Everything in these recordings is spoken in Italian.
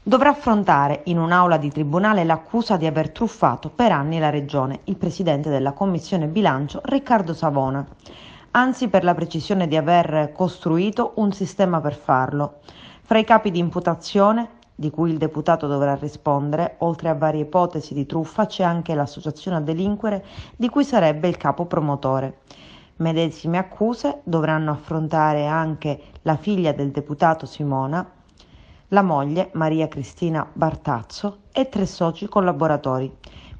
dovrà affrontare in un'aula di tribunale l'accusa di aver truffato per anni la Regione, il presidente della Commissione Bilancio Riccardo Savona, anzi per la precisione di aver costruito un sistema per farlo. Fra i capi di imputazione, di cui il deputato dovrà rispondere, oltre a varie ipotesi di truffa, c'è anche l'associazione a delinquere di cui sarebbe il capo promotore. Medesime accuse dovranno affrontare anche la figlia del deputato Simona, la moglie Maria Cristina Bartazzo e 3 soci collaboratori.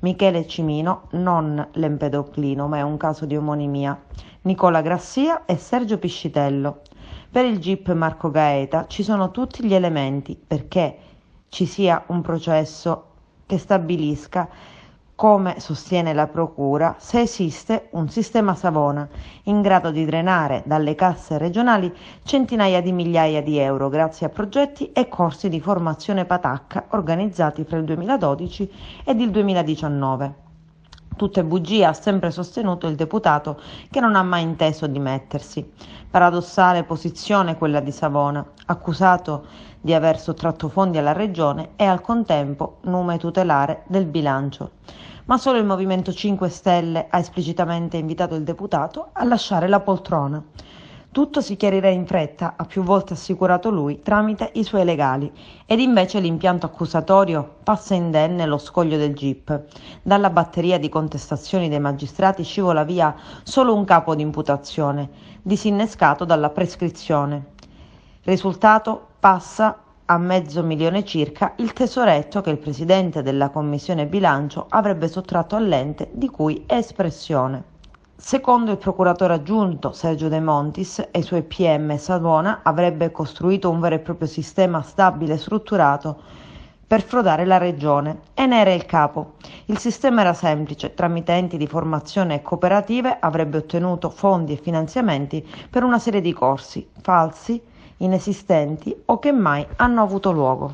Michele Cimino, non l'Empedoclino, ma è un caso di omonimia, Nicola Grassia e Sergio Piscitello. Per il GIP Marco Gaeta ci sono tutti gli elementi perché ci sia un processo che stabilisca, come sostiene la Procura, se esiste un sistema Savona in grado di drenare dalle casse regionali centinaia di migliaia di euro grazie a progetti e corsi di formazione patacca organizzati fra il 2012 ed il 2019. Tutte bugie, ha sempre sostenuto il deputato, che non ha mai inteso dimettersi. Paradossale posizione quella di Savona, accusato di aver sottratto fondi alla Regione e al contempo nume tutelare del bilancio. Ma solo il Movimento 5 Stelle ha esplicitamente invitato il deputato a lasciare la poltrona. Tutto si chiarirà in fretta, ha più volte assicurato lui, tramite i suoi legali, ed invece l'impianto accusatorio passa indenne lo scoglio del GIP. Dalla batteria di contestazioni dei magistrati scivola via solo un capo di imputazione, disinnescato dalla prescrizione. Risultato: passa a 500.000 circa il tesoretto che il presidente della Commissione Bilancio avrebbe sottratto all'ente di cui è espressione. Secondo il procuratore aggiunto Sergio De Montis e i suoi PM, Savona avrebbe costruito un vero e proprio sistema stabile e strutturato per frodare la regione e ne era il capo. Il sistema era semplice: tramite enti di formazione e cooperative avrebbe ottenuto fondi e finanziamenti per una serie di corsi falsi, inesistenti o che mai hanno avuto luogo.